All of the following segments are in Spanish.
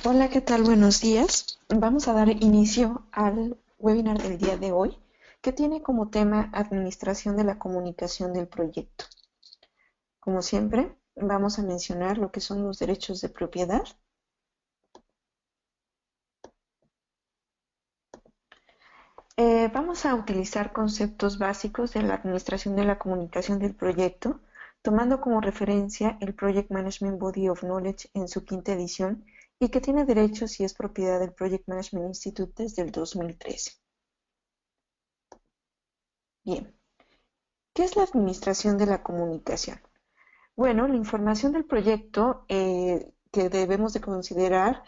Hola, ¿qué tal? Buenos días. Vamos a dar inicio al webinar del día de hoy, que tiene como tema Administración de la comunicación del proyecto. Como siempre, vamos a mencionar lo que son los derechos de propiedad. Vamos a utilizar conceptos básicos de la administración de la comunicación del proyecto, tomando como referencia el Project Management Body of Knowledge en su quinta edición y que tiene derechos y es propiedad del Project Management Institute desde el 2013. Bien, ¿qué es la administración de la comunicación? Bueno, la información del proyecto que debemos de considerar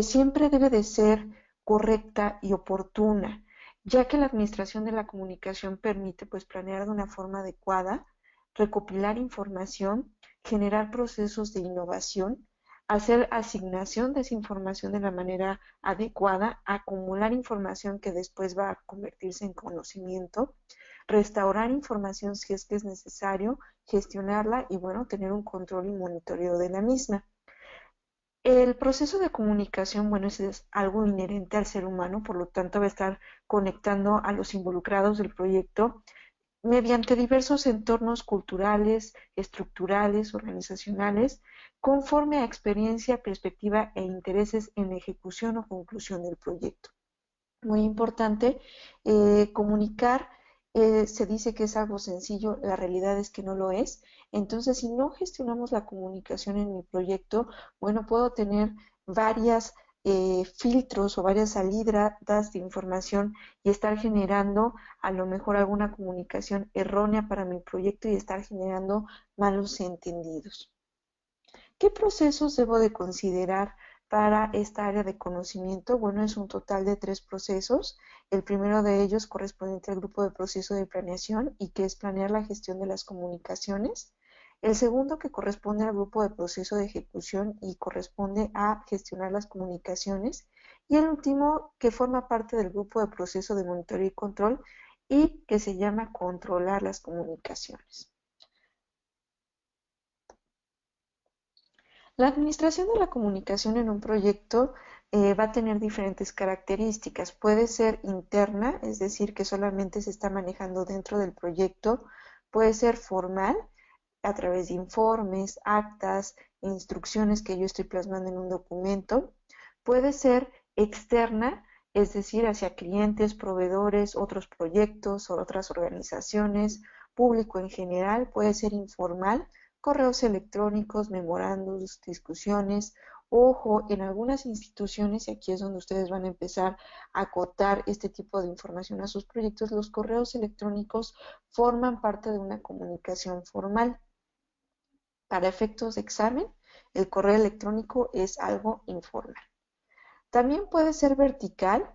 siempre debe de ser correcta y oportuna, ya que la administración de la comunicación permite pues planear de una forma adecuada, recopilar información, generar procesos de innovación, hacer asignación de esa información de la manera adecuada, acumular información que después va a convertirse en conocimiento, restaurar información si es que es necesario, gestionarla y bueno, tener un control y monitoreo de la misma. El proceso de comunicación, bueno, es algo inherente al ser humano, por lo tanto va a estar conectando a los involucrados del proyecto mediante diversos entornos culturales, estructurales, organizacionales, conforme a experiencia, perspectiva e intereses en la ejecución o conclusión del proyecto. Muy importante, comunicar se dice que es algo sencillo, la realidad es que no lo es. Entonces, si no gestionamos la comunicación en mi proyecto, bueno, puedo tener varias filtros o varias salidas de información y estar generando a lo mejor alguna comunicación errónea para mi proyecto y estar generando malos entendidos. ¿Qué procesos debo de considerar para esta área de conocimiento? Bueno, es un total de 3 procesos. El primero de ellos correspondiente al grupo de proceso de planeación y que es planear la gestión de las comunicaciones. El segundo que corresponde al grupo de proceso de ejecución y corresponde a gestionar las comunicaciones. Y el último que forma parte del grupo de proceso de monitoreo y control y que se llama controlar las comunicaciones. La administración de la comunicación en un proyecto va a tener diferentes características. Puede ser interna, es decir, que solamente se está manejando dentro del proyecto. Puede ser formal, a través de informes, actas, instrucciones que yo estoy plasmando en un documento. Puede ser externa, es decir, hacia clientes, proveedores, otros proyectos o otras organizaciones, público en general. Puede ser informal, correos electrónicos, memorándums, discusiones. Ojo, en algunas instituciones, y aquí es donde ustedes van a empezar a acotar este tipo de información a sus proyectos, los correos electrónicos forman parte de una comunicación formal. Para efectos de examen, el correo electrónico es algo informal. También puede ser vertical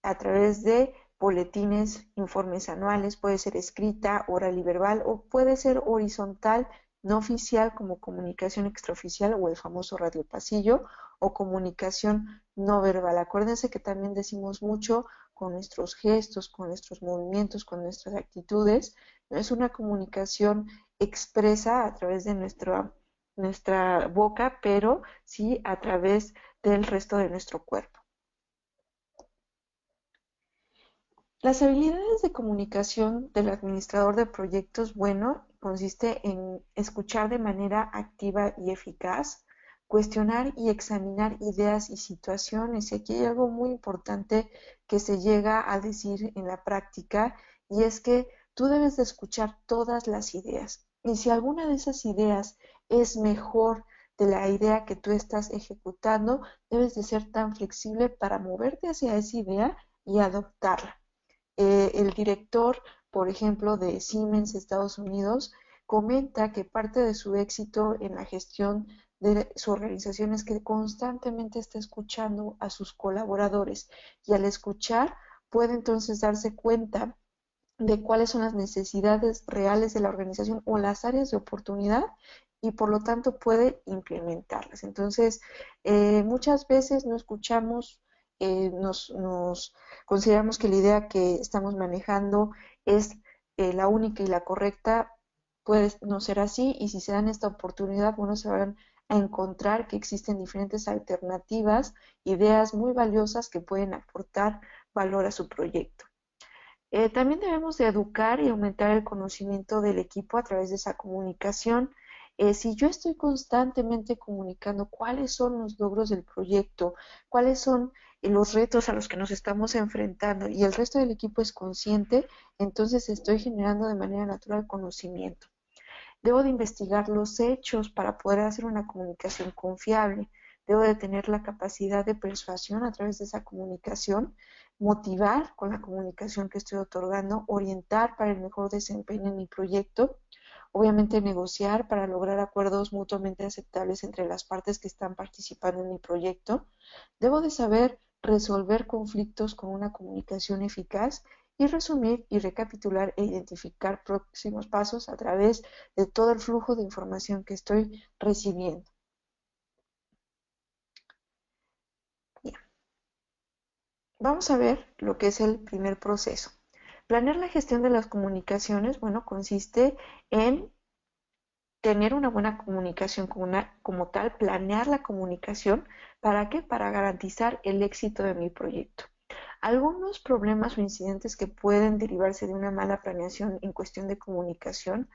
a través de boletines, informes anuales, puede ser escrita, oral y verbal, o puede ser horizontal, no oficial como comunicación extraoficial o el famoso radio pasillo, o comunicación no verbal. Acuérdense que también decimos mucho con nuestros gestos, con nuestros movimientos, con nuestras actitudes. No es una comunicación expresa a través de nuestra boca, pero sí a través del resto de nuestro cuerpo. Las habilidades de comunicación del administrador de proyectos, bueno, consiste en escuchar de manera activa y eficaz, cuestionar y examinar ideas y situaciones. Y aquí hay algo muy importante que se llega a decir en la práctica y es que tú debes de escuchar todas las ideas. Y si alguna de esas ideas es mejor de la idea que tú estás ejecutando, debes de ser tan flexible para moverte hacia esa idea y adoptarla. El director, por ejemplo, de Siemens Estados Unidos, comenta que parte de su éxito en la gestión de su organización es que constantemente está escuchando a sus colaboradores y al escuchar puede entonces darse cuenta de cuáles son las necesidades reales de la organización o las áreas de oportunidad y por lo tanto puede implementarlas. Entonces, muchas veces no escuchamos, nos consideramos que la idea que estamos manejando es la única y la correcta, puede no ser así y si se dan esta oportunidad, bueno, se van a encontrar que existen diferentes alternativas, ideas muy valiosas que pueden aportar valor a su proyecto. También debemos de educar y aumentar el conocimiento del equipo a través de esa comunicación. Si yo estoy constantemente comunicando cuáles son los logros del proyecto, cuáles son los retos a los que nos estamos enfrentando y el resto del equipo es consciente, entonces estoy generando de manera natural conocimiento. Debo de investigar los hechos para poder hacer una comunicación confiable. Debo de tener la capacidad de persuasión a través de esa comunicación, motivar con la comunicación que estoy otorgando, orientar para el mejor desempeño en mi proyecto, obviamente negociar para lograr acuerdos mutuamente aceptables entre las partes que están participando en mi proyecto. Debo de saber resolver conflictos con una comunicación eficaz y resumir y recapitular e identificar próximos pasos a través de todo el flujo de información que estoy recibiendo. Bien. Vamos a ver lo que es el primer proceso. Planear la gestión de las comunicaciones, bueno, consiste en tener una buena comunicación como tal, planear la comunicación. ¿Para qué? Para garantizar el éxito de mi proyecto. Algunos problemas o incidentes que pueden derivarse de una mala planeación en cuestión de comunicación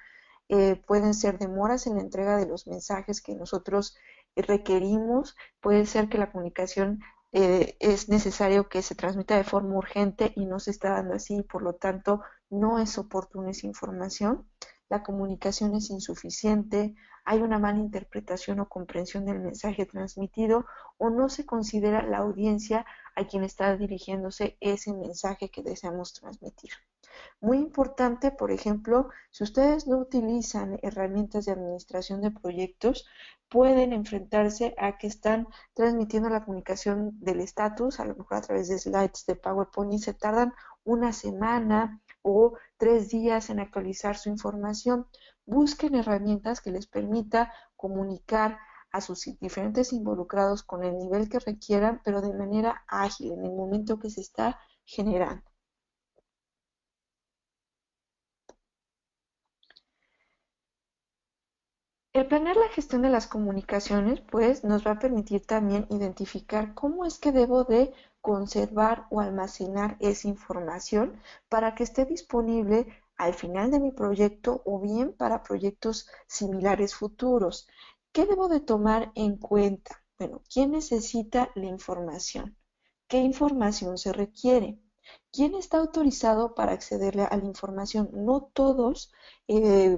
pueden ser demoras en la entrega de los mensajes que nosotros requerimos, puede ser que la comunicación es necesario que se transmita de forma urgente y no se está dando así, por lo tanto no es oportuna esa información. La comunicación es insuficiente, hay una mala interpretación o comprensión del mensaje transmitido o no se considera la audiencia a quien está dirigiéndose ese mensaje que deseamos transmitir. Muy importante, por ejemplo, si ustedes no utilizan herramientas de administración de proyectos, pueden enfrentarse a que están transmitiendo la comunicación del estatus, a lo mejor a través de slides de PowerPoint, y se tardan una semana o 3 días en actualizar su información. Busquen herramientas que les permita comunicar a sus diferentes involucrados con el nivel que requieran, pero de manera ágil en el momento que se está generando. El planear la gestión de las comunicaciones, pues, nos va a permitir también identificar cómo es que debo de conservar o almacenar esa información para que esté disponible al final de mi proyecto o bien para proyectos similares futuros. ¿Qué debo de tomar en cuenta? Bueno, ¿quién necesita la información? ¿Qué información se requiere? ¿Quién está autorizado para accederle a la información? No todos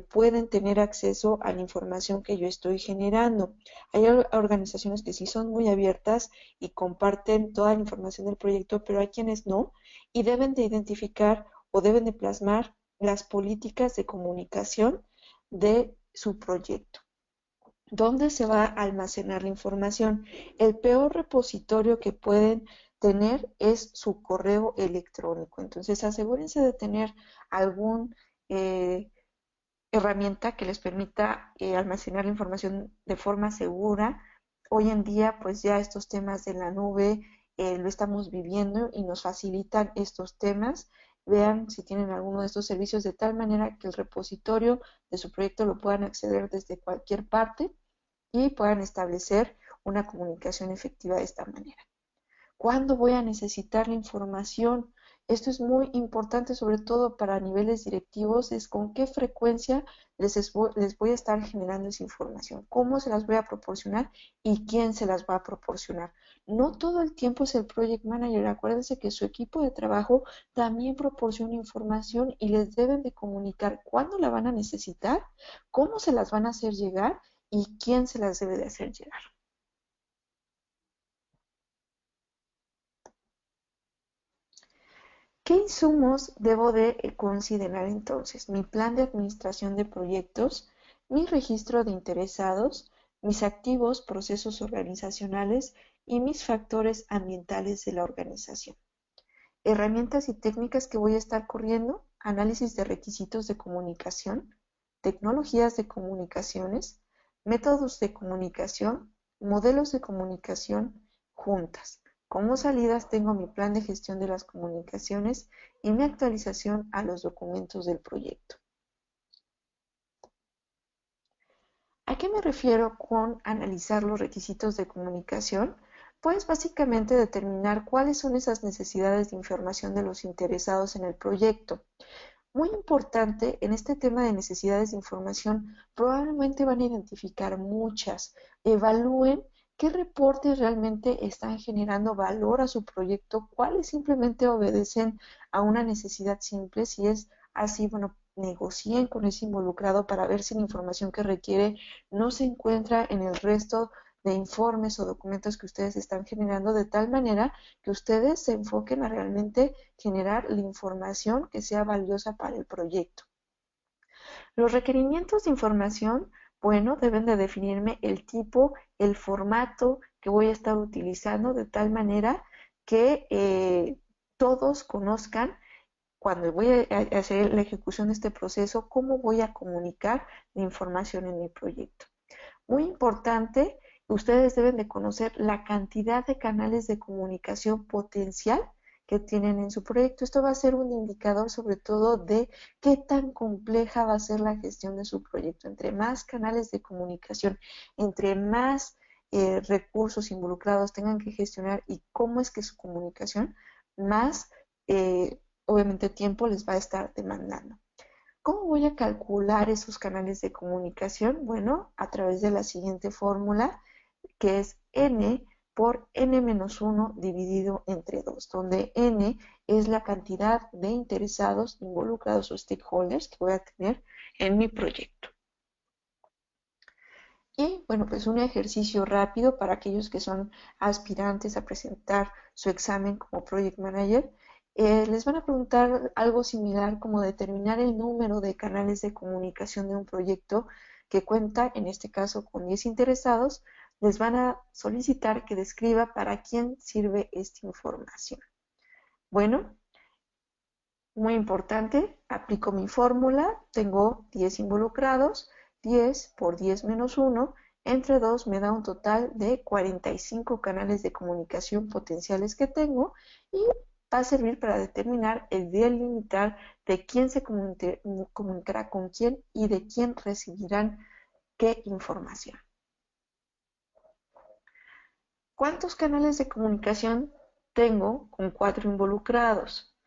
pueden tener acceso a la información que yo estoy generando. Hay organizaciones que sí son muy abiertas y comparten toda la información del proyecto, pero hay quienes no y deben de identificar o deben de plasmar las políticas de comunicación de su proyecto. ¿Dónde se va a almacenar la información? El peor repositorio que pueden tener es su correo electrónico. Entonces, asegúrense de tener algún herramienta que les permita almacenar la información de forma segura. Hoy en día, pues ya estos temas de la nube lo estamos viviendo y nos facilitan estos temas. Vean si tienen alguno de estos servicios de tal manera que el repositorio de su proyecto lo puedan acceder desde cualquier parte y puedan establecer una comunicación efectiva de esta manera. ¿Cuándo voy a necesitar la información? Esto es muy importante, sobre todo para niveles directivos, es con qué frecuencia les voy a estar generando esa información, cómo se las voy a proporcionar y quién se las va a proporcionar. No todo el tiempo es el project manager, acuérdense que su equipo de trabajo también proporciona información y les deben de comunicar cuándo la van a necesitar, cómo se las van a hacer llegar y quién se las debe de hacer llegar. ¿Qué insumos debo de considerar entonces? Mi plan de administración de proyectos, mi registro de interesados, mis activos, procesos organizacionales y mis factores ambientales de la organización. Herramientas y técnicas que voy a estar corriendo, análisis de requisitos de comunicación, tecnologías de comunicaciones, métodos de comunicación, modelos de comunicación, juntas. Como salidas tengo mi plan de gestión de las comunicaciones y mi actualización a los documentos del proyecto. ¿A qué me refiero con analizar los requisitos de comunicación? Pues básicamente determinar cuáles son esas necesidades de información de los interesados en el proyecto. Muy importante, en este tema de necesidades de información, probablemente van a identificar muchas. Evalúen qué reportes realmente están generando valor a su proyecto, cuáles simplemente obedecen a una necesidad simple. Si es así, bueno, negocien con ese involucrado para ver si la información que requiere no se encuentra en el resto de informes o documentos que ustedes están generando, de tal manera que ustedes se enfoquen a realmente generar la información que sea valiosa para el proyecto. Los requerimientos de información, bueno, deben de definirme el tipo, el formato que voy a estar utilizando, de tal manera que todos conozcan cuando voy a hacer la ejecución de este proceso, cómo voy a comunicar la información en mi proyecto. Muy importante, ustedes deben de conocer la cantidad de canales de comunicación potencial que tienen en su proyecto. Esto va a ser un indicador sobre todo de qué tan compleja va a ser la gestión de su proyecto. Entre más canales de comunicación, entre más recursos involucrados tengan que gestionar y cómo es que su comunicación, más obviamente tiempo les va a estar demandando. ¿Cómo voy a calcular esos canales de comunicación? Bueno, a través de la siguiente fórmula, que es n por n-1 dividido entre 2, donde n es la cantidad de interesados, involucrados o stakeholders que voy a tener en mi proyecto. Y bueno, pues un ejercicio rápido para aquellos que son aspirantes a presentar su examen como Project Manager. Les van a preguntar algo similar como determinar el número de canales de comunicación de un proyecto que cuenta, en este caso, con 10 interesados. Les van a solicitar que describa para quién sirve esta información. Bueno, muy importante, aplico mi fórmula, tengo 10 involucrados, 10 por 10 menos 1, entre 2 me da un total de 45 canales de comunicación potenciales que tengo y va a servir para determinar el delimitar de quién se comunicará con quién y de quién recibirán qué información. ¿Cuántos canales de comunicación tengo con 4 involucrados?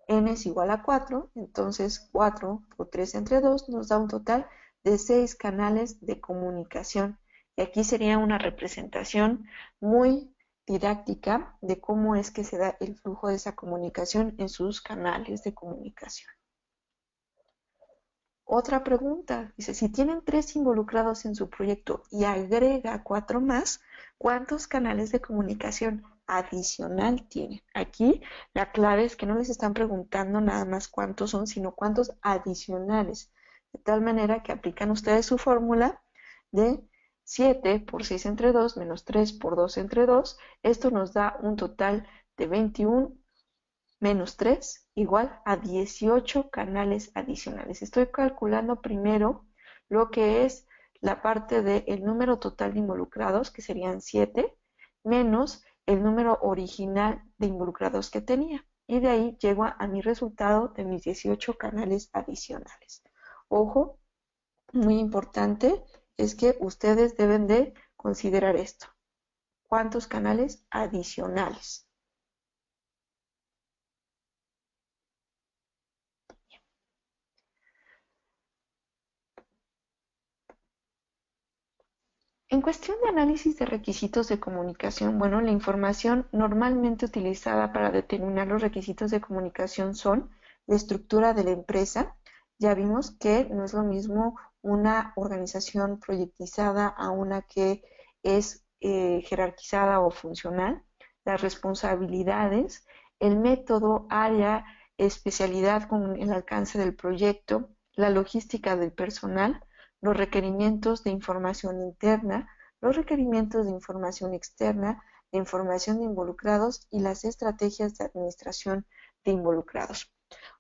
N es igual a 4, entonces 4 por 3 entre 2 nos da un total de 6 canales de comunicación. Y aquí sería una representación muy didáctica de cómo es que se da el flujo de esa comunicación en sus canales de comunicación. Otra pregunta, dice, si tienen 3 involucrados en su proyecto y agrega 4 más, ¿cuántos canales de comunicación adicional tienen? Aquí la clave es que no les están preguntando nada más cuántos son, sino cuántos adicionales. De tal manera que aplican ustedes su fórmula de 7 por 6 entre 2 menos 3 por 2 entre 2. Esto nos da un total de 21 menos 3 igual a 18 canales adicionales. Estoy calculando primero lo que es la parte del número total de involucrados, que serían 7, menos el número original de involucrados que tenía. Y de ahí llego a mi resultado de mis 18 canales adicionales. Ojo, muy importante es que ustedes deben de considerar esto. ¿Cuántos canales adicionales? En cuestión de análisis de requisitos de comunicación, bueno, la información normalmente utilizada para determinar los requisitos de comunicación son la estructura de la empresa. Ya vimos que no es lo mismo una organización proyectizada a una que es jerarquizada o funcional. Las responsabilidades, el método, área, especialidad con el alcance del proyecto, la logística del personal, los requerimientos de información interna, los requerimientos de información externa, la información de involucrados y las estrategias de administración de involucrados.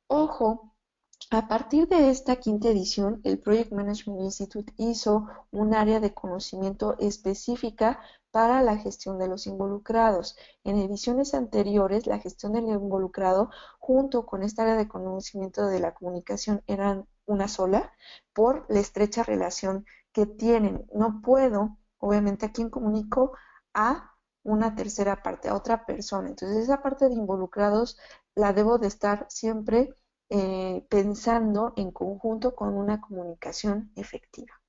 Ojo, a partir de esta quinta edición, el Project Management Institute hizo un área de conocimiento específica para la gestión de los involucrados. En ediciones anteriores, la gestión del involucrado junto con esta área de conocimiento de la comunicación eran una sola por la estrecha relación que tienen. No puedo, obviamente, ¿a quién comunico? A una tercera parte, a otra persona. Entonces, esa parte de involucrados la debo de estar siempre pensando en conjunto con una comunicación efectiva.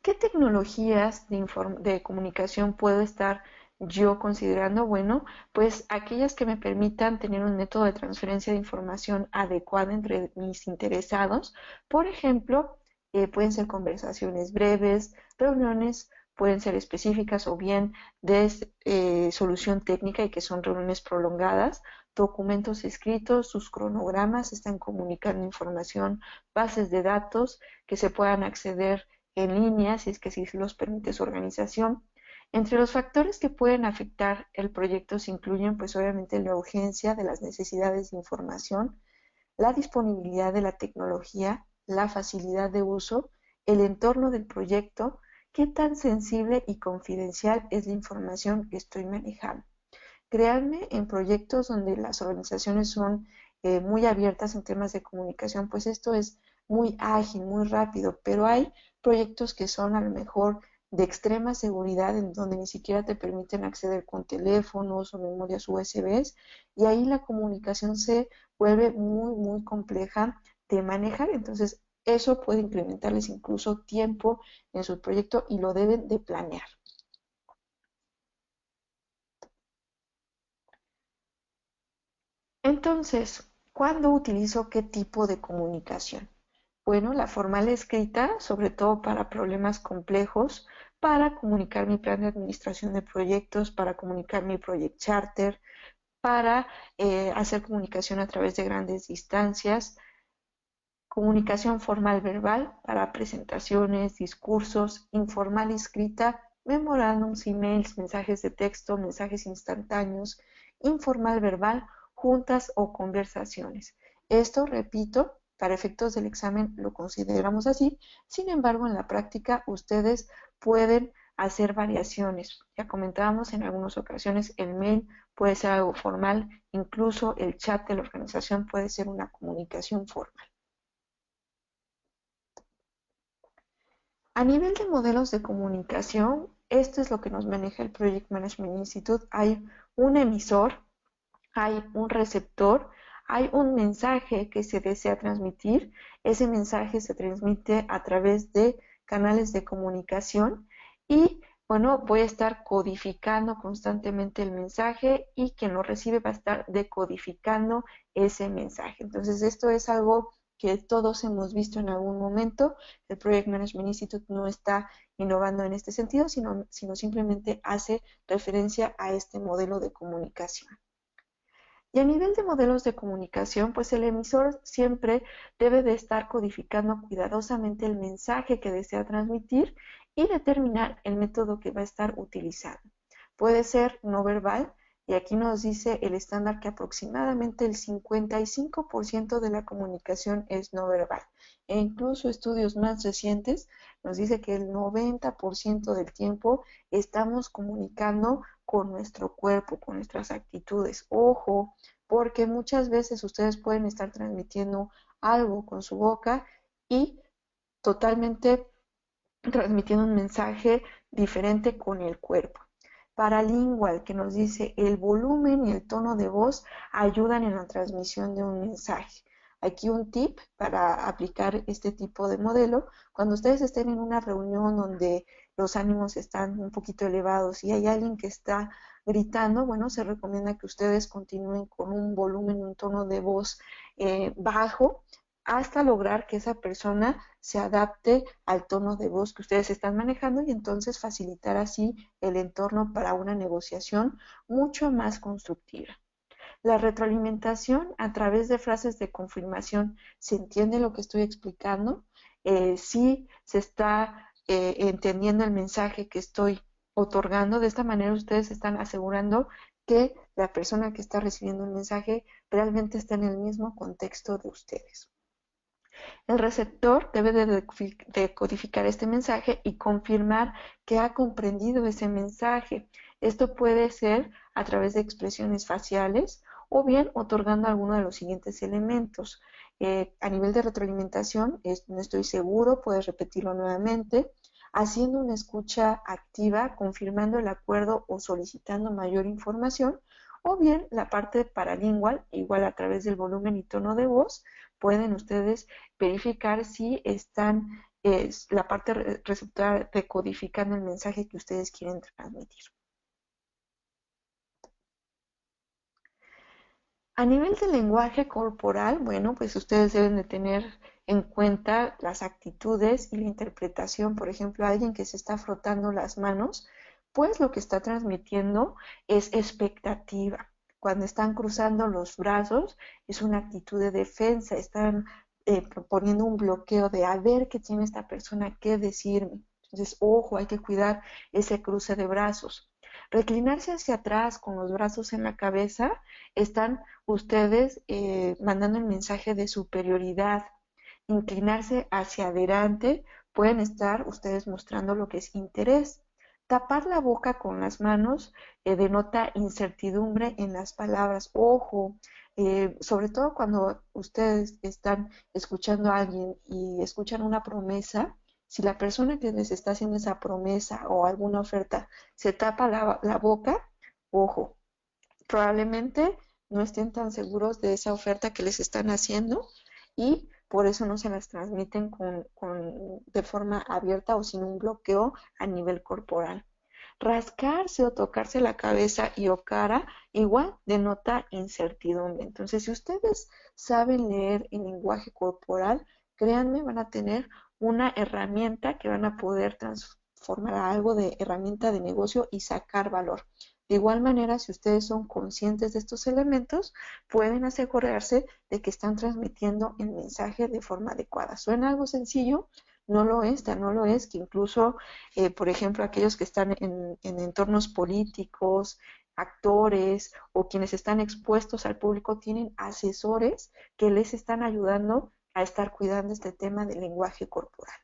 ¿Qué tecnologías de comunicación puedo estar yo considerando? Bueno, pues aquellas que me permitan tener un método de transferencia de información adecuado entre mis interesados. Por ejemplo, pueden ser conversaciones breves, reuniones pueden ser específicas o bien de solución técnica y que son reuniones prolongadas, documentos escritos, sus cronogramas, están comunicando información, bases de datos que se puedan acceder en línea, si es que así los permite su organización. Entre los factores que pueden afectar el proyecto se incluyen, pues obviamente, la urgencia de las necesidades de información, la disponibilidad de la tecnología, la facilidad de uso, el entorno del proyecto, qué tan sensible y confidencial es la información que estoy manejando. Créanme, en proyectos donde las organizaciones son muy abiertas en temas de comunicación, pues esto es muy ágil, muy rápido, pero hay proyectos que son a lo mejor de extrema seguridad, en donde ni siquiera te permiten acceder con teléfonos o memorias USB, y ahí la comunicación se vuelve muy, muy compleja de manejar. Entonces, eso puede incrementarles incluso tiempo en su proyecto y lo deben de planear. Entonces, ¿cuándo utilizo qué tipo de comunicación? Bueno, la formal escrita, sobre todo para problemas complejos, para comunicar mi plan de administración de proyectos, para comunicar mi project charter, para hacer comunicación a través de grandes distancias, comunicación formal verbal para presentaciones, discursos, informal escrita, memorándums, emails, mensajes de texto, mensajes instantáneos, informal verbal, juntas o conversaciones. Esto, repito, para efectos del examen lo consideramos así. Sin embargo, en la práctica ustedes pueden hacer variaciones. Ya comentábamos en algunas ocasiones, el mail puede ser algo formal, incluso el chat de la organización puede ser una comunicación formal. A nivel de modelos de comunicación, esto es lo que nos maneja el Project Management Institute. Hay un emisor, hay un receptor, hay un mensaje que se desea transmitir. Ese mensaje se transmite a través de canales de comunicación y, bueno, voy a estar codificando constantemente el mensaje y quien lo recibe va a estar decodificando ese mensaje. Entonces, esto es algo que todos hemos visto en algún momento. El Project Management Institute no está innovando en este sentido, sino simplemente hace referencia a este modelo de comunicación. Y a nivel de modelos de comunicación, pues el emisor siempre debe de estar codificando cuidadosamente el mensaje que desea transmitir y determinar el método que va a estar utilizando. Puede ser no verbal, y aquí nos dice el estándar que aproximadamente el 55% de la comunicación es no verbal. E incluso estudios más recientes nos dice que el 90% del tiempo estamos comunicando con nuestro cuerpo, con nuestras actitudes. Ojo, porque muchas veces ustedes pueden estar transmitiendo algo con su boca y totalmente transmitiendo un mensaje diferente con el cuerpo. Paralingual, que nos dice el volumen y el tono de voz ayudan en la transmisión de un mensaje. Aquí un tip para aplicar este tipo de modelo: cuando ustedes estén en una reunión donde los ánimos están un poquito elevados y hay alguien que está gritando, bueno, se recomienda que ustedes continúen con un volumen y un tono de voz bajo hasta lograr que esa persona se adapte al tono de voz que ustedes están manejando y entonces facilitar así el entorno para una negociación mucho más constructiva. La retroalimentación a través de frases de confirmación: ¿se entiende lo que estoy explicando? ¿Sí se está entendiendo el mensaje que estoy otorgando? De esta manera ustedes están asegurando que la persona que está recibiendo el mensaje realmente está en el mismo contexto de ustedes. El receptor debe de codificar este mensaje y confirmar que ha comprendido ese mensaje. Esto puede ser a través de expresiones faciales o bien otorgando alguno de los siguientes elementos. A nivel de retroalimentación, no estoy seguro, puedes repetirlo nuevamente, haciendo una escucha activa, confirmando el acuerdo o solicitando mayor información, o bien la parte paralingual, igual a través del volumen y tono de voz, pueden ustedes verificar si están la parte receptora decodificando el mensaje que ustedes quieren transmitir. A nivel de lenguaje corporal, bueno, pues ustedes deben de tener en cuenta las actitudes y la interpretación. Por ejemplo, alguien que se está frotando las manos, pues lo que está transmitiendo es expectativa. Cuando están cruzando los brazos, es una actitud de defensa, están proponiendo un bloqueo de a ver qué tiene esta persona que decirme. Entonces, ojo, hay que cuidar ese cruce de brazos. Reclinarse hacia atrás con los brazos en la cabeza, están ustedes mandando el mensaje de superioridad. Inclinarse hacia adelante, pueden estar ustedes mostrando lo que es interés. Tapar la boca con las manos denota incertidumbre en las palabras. Ojo, sobre todo cuando ustedes están escuchando a alguien y escuchan una promesa, si la persona que les está haciendo esa promesa o alguna oferta se tapa la boca, ojo, probablemente no estén tan seguros de esa oferta que les están haciendo y por eso no se las transmiten de forma abierta o sin un bloqueo a nivel corporal. Rascarse o tocarse la cabeza y o cara igual denota incertidumbre. Entonces, si ustedes saben leer el lenguaje corporal, créanme, van a tener una herramienta que van a poder transformar a algo de herramienta de negocio y sacar valor. De igual manera, si ustedes son conscientes de estos elementos, pueden asegurarse de que están transmitiendo el mensaje de forma adecuada. ¿Suena algo sencillo? No lo es, tan no lo es, que incluso, por ejemplo, aquellos que están en entornos políticos, actores o quienes están expuestos al público tienen asesores que les están ayudando a estar cuidando este tema del lenguaje corporal.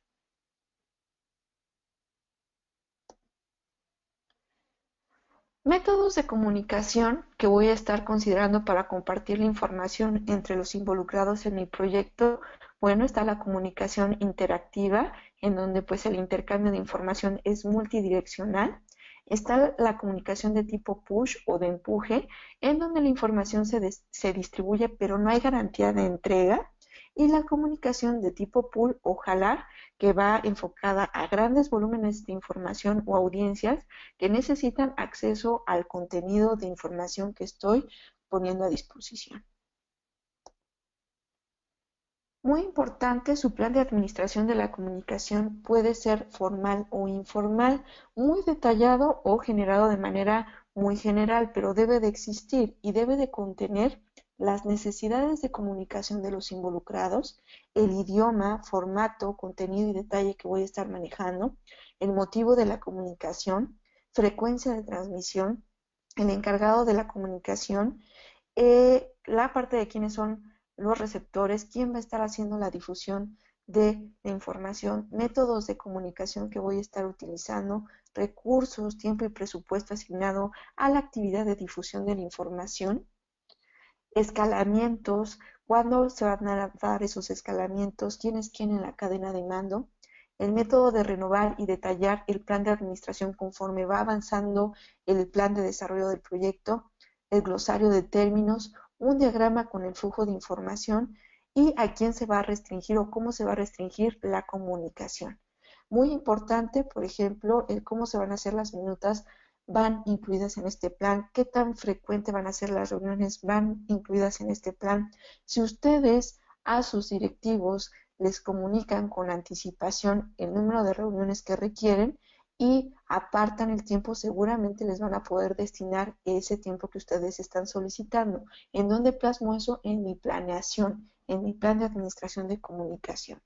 Métodos de comunicación que voy a estar considerando para compartir la información entre los involucrados en mi proyecto. Bueno, está la comunicación interactiva, en donde pues el intercambio de información es multidireccional. Está la comunicación de tipo push o de empuje, en donde la información se distribuye pero no hay garantía de entrega. Y la comunicación de tipo pull o jalar, que va enfocada a grandes volúmenes de información o audiencias que necesitan acceso al contenido de información que estoy poniendo a disposición. Muy importante, su plan de administración de la comunicación puede ser formal o informal, muy detallado o generado de manera muy general, pero debe de existir y debe de contener las necesidades de comunicación de los involucrados, el idioma, formato, contenido y detalle que voy a estar manejando, el motivo de la comunicación, frecuencia de transmisión, el encargado de la comunicación, la parte de quiénes son los receptores, quién va a estar haciendo la difusión de la información, métodos de comunicación que voy a estar utilizando, recursos, tiempo y presupuesto asignado a la actividad de difusión de la información, escalamientos, cuándo se van a dar esos escalamientos, quién es quién en la cadena de mando, el método de renovar y detallar el plan de administración conforme va avanzando el plan de desarrollo del proyecto, el glosario de términos, un diagrama con el flujo de información y a quién se va a restringir o cómo se va a restringir la comunicación. Muy importante, por ejemplo, el cómo se van a hacer las minutas van incluidas en este plan, qué tan frecuente van a ser las reuniones van incluidas en este plan. Si ustedes a sus directivos les comunican con anticipación el número de reuniones que requieren y apartan el tiempo, seguramente les van a poder destinar ese tiempo que ustedes están solicitando. ¿En dónde plasmo eso? En mi planeación, en mi plan de administración de comunicación.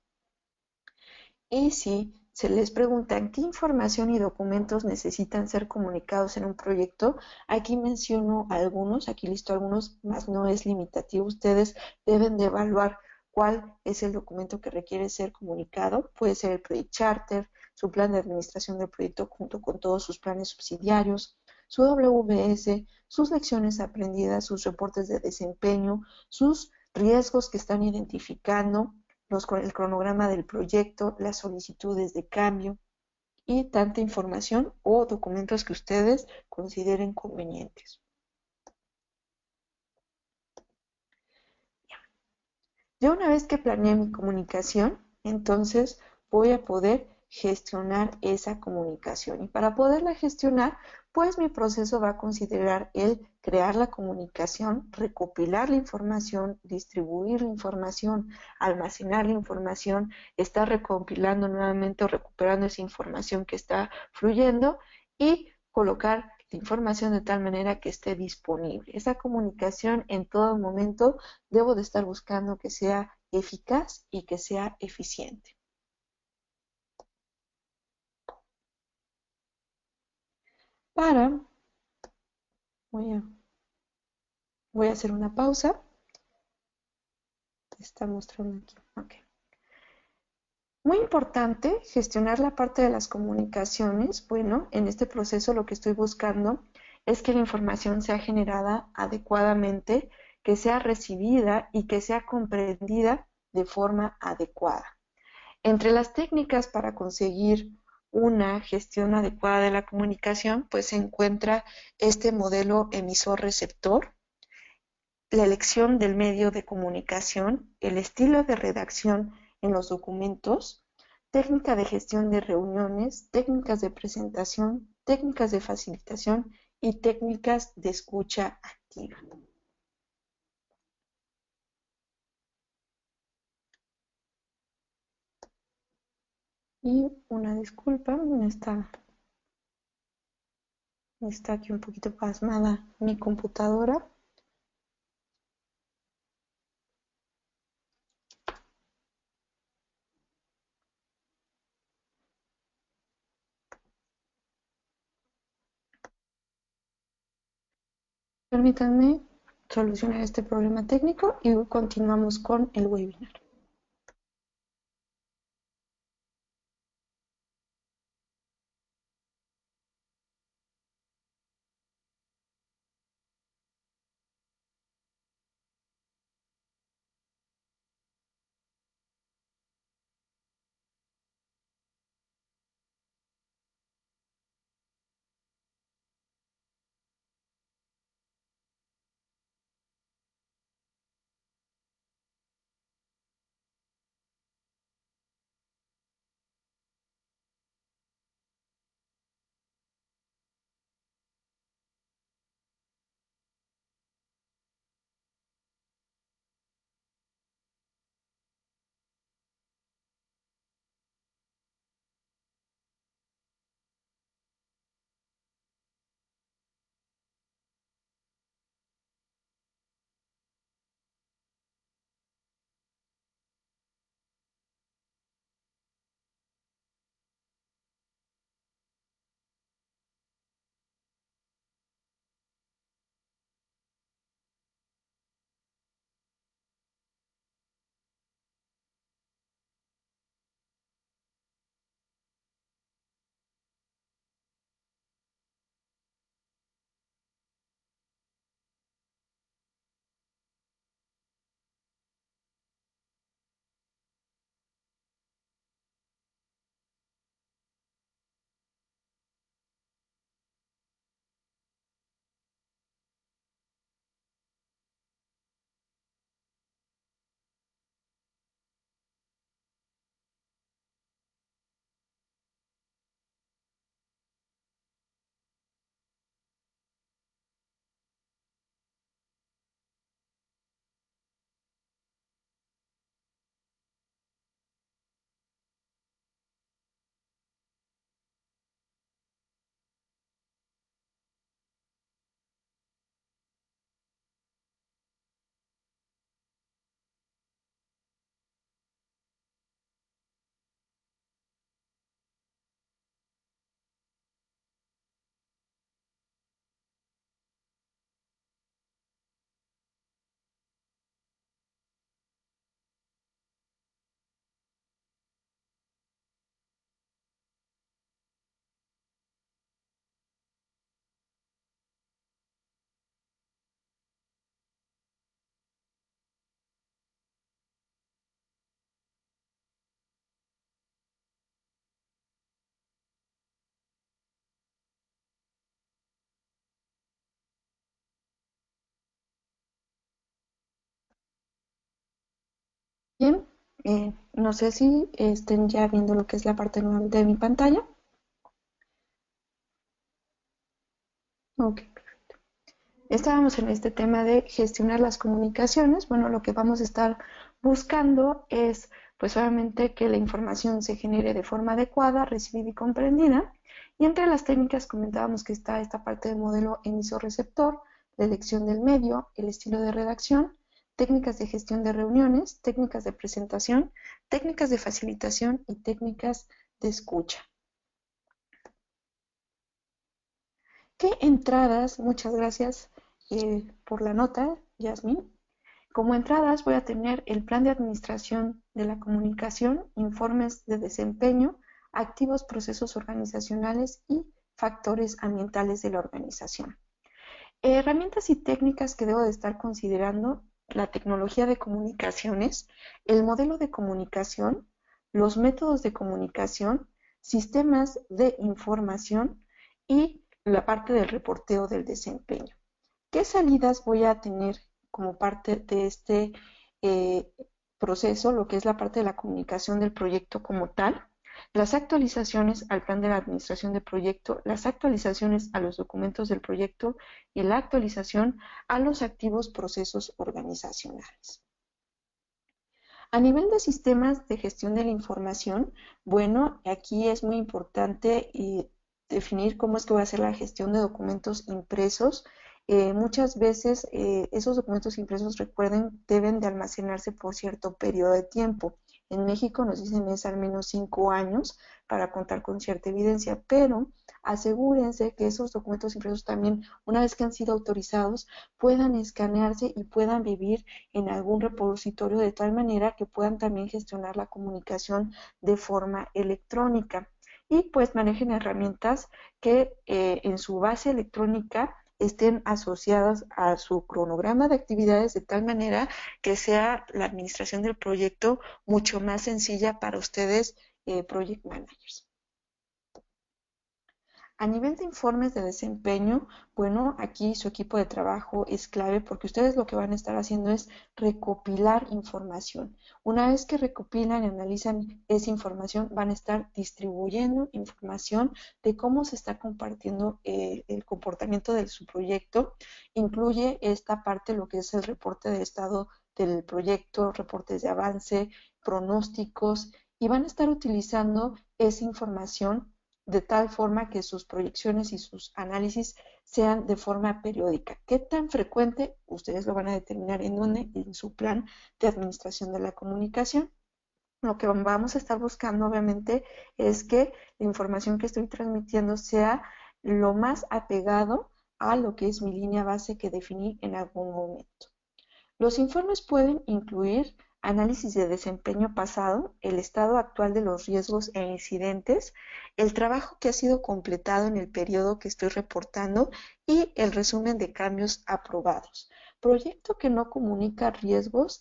Y si se les preguntan qué información y documentos necesitan ser comunicados en un proyecto, aquí menciono algunos, aquí listo algunos, más no es limitativo. Ustedes deben de evaluar cuál es el documento que requiere ser comunicado. Puede ser el Project Charter, su plan de administración del proyecto junto con todos sus planes subsidiarios, su WBS, sus lecciones aprendidas, sus reportes de desempeño, sus riesgos que están identificando, el cronograma del proyecto, las solicitudes de cambio y tanta información o documentos que ustedes consideren convenientes. Ya una vez que planeé mi comunicación, entonces voy a poder gestionar esa comunicación. Y para poderla gestionar, pues mi proceso va a considerar el crear la comunicación, recopilar la información, distribuir la información, almacenar la información, estar recopilando nuevamente o recuperando esa información que está fluyendo y colocar la información de tal manera que esté disponible. Esa comunicación en todo momento debo de estar buscando que sea eficaz y que sea eficiente. Para, voy a hacer una pausa. Está mostrando aquí. Okay. Muy importante gestionar la parte de las comunicaciones. Bueno, en este proceso lo que estoy buscando es que la información sea generada adecuadamente, que sea recibida y que sea comprendida de forma adecuada. Entre las técnicas para conseguir una gestión adecuada de la comunicación, pues se encuentra este modelo emisor-receptor, la elección del medio de comunicación, el estilo de redacción en los documentos, técnica de gestión de reuniones, técnicas de presentación, técnicas de facilitación y técnicas de escucha activa. Y una disculpa, está aquí un poquito pasmada mi computadora. Permítanme solucionar este problema técnico y continuamos con el webinar. Bien, no sé si estén ya viendo lo que es la parte de mi pantalla. Ok. Estábamos en este tema de gestionar las comunicaciones. Bueno, lo que vamos a estar buscando es, pues obviamente, que la información se genere de forma adecuada, recibida y comprendida. Y entre las técnicas comentábamos que está esta parte del modelo emisor-receptor, la elección del medio, el estilo de redacción, técnicas de gestión de reuniones, técnicas de presentación, técnicas de facilitación y técnicas de escucha. ¿Qué entradas? Muchas gracias por la nota, Yasmin. Como entradas voy a tener el plan de administración de la comunicación, informes de desempeño, activos procesos organizacionales y factores ambientales de la organización. Herramientas y técnicas que debo de estar considerando: la tecnología de comunicaciones, el modelo de comunicación, los métodos de comunicación, sistemas de información y la parte del reporteo del desempeño. ¿Qué salidas voy a tener como parte de este eh, proceso, lo que es la parte de la comunicación del proyecto como tal? Las actualizaciones al plan de la administración del proyecto, las actualizaciones a los documentos del proyecto y la actualización a los activos procesos organizacionales. A nivel de sistemas de gestión de la información, bueno, aquí es muy importante definir cómo es que voy a hacer la gestión de documentos impresos. Muchas veces esos documentos impresos, recuerden, deben de almacenarse por cierto periodo de tiempo. En México nos dicen es al menos 5 años para contar con cierta evidencia, pero asegúrense que esos documentos impresos también, una vez que han sido autorizados, puedan escanearse y puedan vivir en algún repositorio de tal manera que puedan también gestionar la comunicación de forma electrónica. Y pues manejen herramientas que en su base electrónica estén asociadas a su cronograma de actividades de tal manera que sea la administración del proyecto mucho más sencilla para ustedes, project managers. A nivel de informes de desempeño, bueno, aquí su equipo de trabajo es clave porque ustedes lo que van a estar haciendo es recopilar información. Una vez que recopilan y analizan esa información, van a estar distribuyendo información de cómo se está compartiendo el comportamiento de su proyecto. Incluye esta parte lo que es el reporte de estado del proyecto, reportes de avance, pronósticos, y van a estar utilizando esa información de tal forma que sus proyecciones y sus análisis sean de forma periódica. ¿Qué tan frecuente? Ustedes lo van a determinar en dónde, en su plan de administración de la comunicación. Lo que vamos a estar buscando, obviamente, es que la información que estoy transmitiendo sea lo más apegado a lo que es mi línea base que definí en algún momento. Los informes pueden incluir análisis de desempeño pasado, el estado actual de los riesgos e incidentes, el trabajo que ha sido completado en el periodo que estoy reportando y el resumen de cambios aprobados. Proyecto que no comunica riesgos,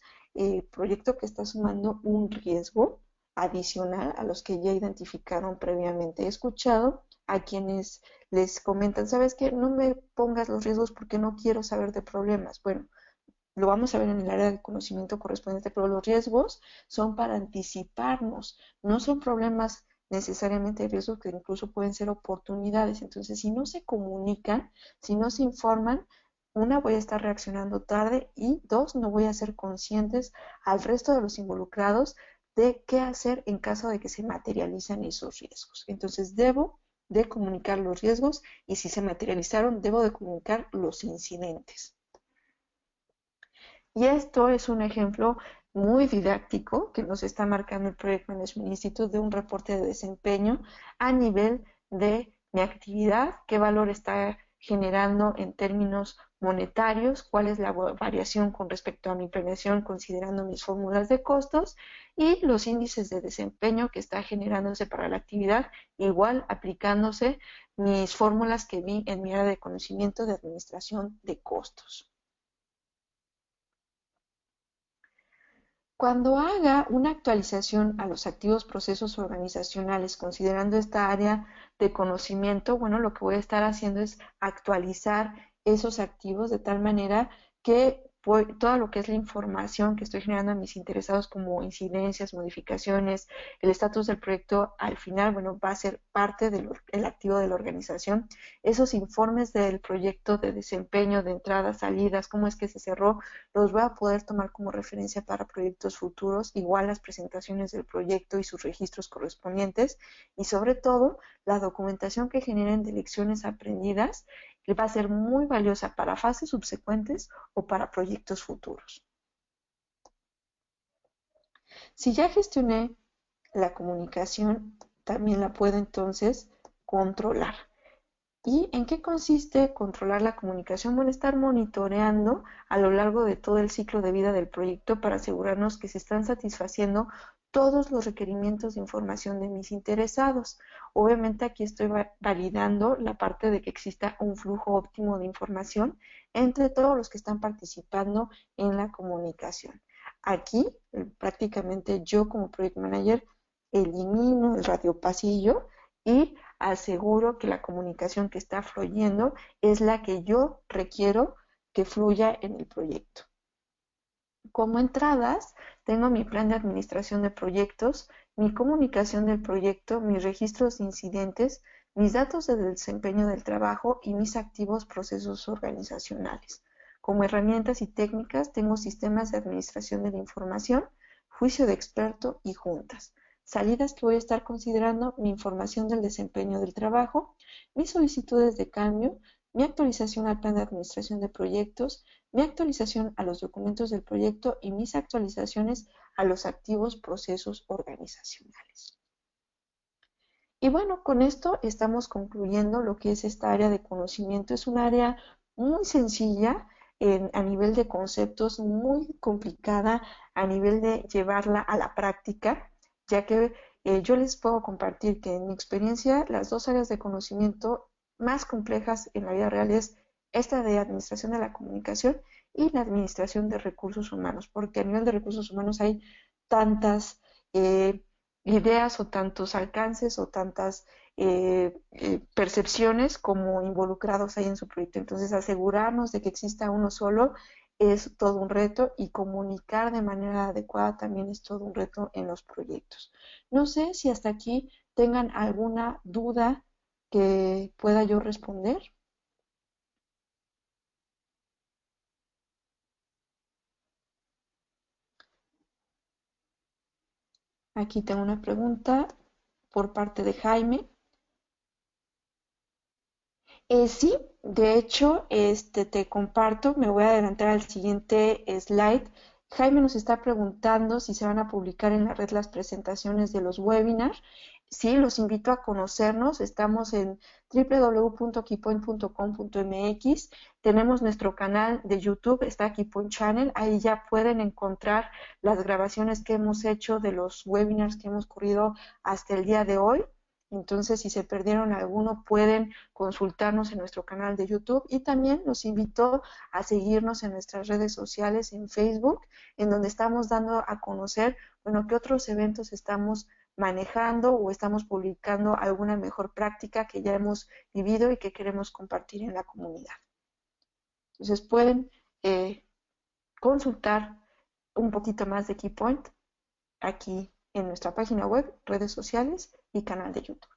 proyecto que está sumando un riesgo adicional a los que ya identificaron previamente. He escuchado a quienes les comentan, ¿sabes qué? No me pongas los riesgos porque no quiero saber de problemas. Bueno, lo vamos a ver en el área de conocimiento correspondiente, pero los riesgos son para anticiparnos, no son problemas necesariamente riesgos que incluso pueden ser oportunidades. Entonces, si no se comunican, si no se informan, una, voy a estar reaccionando tarde y dos, no voy a ser conscientes al resto de los involucrados de qué hacer en caso de que se materializan esos riesgos. Entonces, debo de comunicar los riesgos y si se materializaron, debo de comunicar los incidentes. Y esto es un ejemplo muy didáctico que nos está marcando el Project Management Institute de un reporte de desempeño a nivel de mi actividad, qué valor está generando en términos monetarios, cuál es la variación con respecto a mi planeación considerando mis fórmulas de costos y los índices de desempeño que está generándose para la actividad, igual aplicándose mis fórmulas que vi en mi área de conocimiento de administración de costos. Cuando haga una actualización a los activos procesos organizacionales, considerando esta área de conocimiento, bueno, lo que voy a estar haciendo es actualizar esos activos de tal manera que todo lo que es la información que estoy generando a mis interesados como incidencias, modificaciones, el estatus del proyecto, al final, bueno, va a ser parte del activo de la organización. Esos informes del proyecto de desempeño, de entradas, salidas, cómo es que se cerró, los voy a poder tomar como referencia para proyectos futuros, igual las presentaciones del proyecto y sus registros correspondientes, y sobre todo la documentación que generen de lecciones aprendidas que va a ser muy valiosa para fases subsecuentes o para proyectos futuros. Si ya gestioné la comunicación, también la puedo entonces controlar. ¿Y en qué consiste controlar la comunicación? Bueno, estar monitoreando a lo largo de todo el ciclo de vida del proyecto para asegurarnos que se están satisfaciendo todos los requerimientos de información de mis interesados. Obviamente aquí estoy validando la parte de que exista un flujo óptimo de información entre todos los que están participando en la comunicación. Aquí prácticamente yo como Project Manager elimino el radiopasillo y aseguro que la comunicación que está fluyendo es la que yo requiero que fluya en el proyecto. Como entradas, tengo mi plan de administración de proyectos, mi comunicación del proyecto, mis registros de incidentes, mis datos de desempeño del trabajo y mis activos procesos organizacionales. Como herramientas y técnicas, tengo sistemas de administración de la información, juicio de experto y juntas. Salidas que voy a estar considerando, mi información del desempeño del trabajo, mis solicitudes de cambio, mi actualización al plan de administración de proyectos, mi actualización a los documentos del proyecto y mis actualizaciones a los activos procesos organizacionales. Y bueno, con esto estamos concluyendo lo que es esta área de conocimiento. Es un área muy sencilla a nivel de conceptos, muy complicada a nivel de llevarla a la práctica, ya que yo les puedo compartir que en mi experiencia las dos áreas de conocimiento más complejas en la vida real es esta de administración de la comunicación y la administración de recursos humanos, porque a nivel de recursos humanos hay tantas ideas o tantos alcances o tantas percepciones como involucrados hay en su proyecto. Entonces, asegurarnos de que exista uno solo es todo un reto y comunicar de manera adecuada también es todo un reto en los proyectos. No sé si hasta aquí tengan alguna duda que pueda yo responder. Aquí tengo una pregunta por parte de Jaime. Sí, de hecho, te comparto, me voy a adelantar al siguiente slide. Jaime nos está preguntando si se van a publicar en la red las presentaciones de los webinars. Sí, los invito a conocernos. Estamos en www.keypoint.com.mx. Tenemos nuestro canal de YouTube, está Keypoint Channel. Ahí ya pueden encontrar las grabaciones que hemos hecho de los webinars que hemos corrido hasta el día de hoy. Entonces, si se perdieron alguno, pueden consultarnos en nuestro canal de YouTube y también los invito a seguirnos en nuestras redes sociales en Facebook, en donde estamos dando a conocer, bueno, qué otros eventos estamos manejando o estamos publicando alguna mejor práctica que ya hemos vivido y que queremos compartir en la comunidad. Entonces, pueden consultar un poquito más de Keypoint aquí en nuestra página web, redes sociales y canal de YouTube.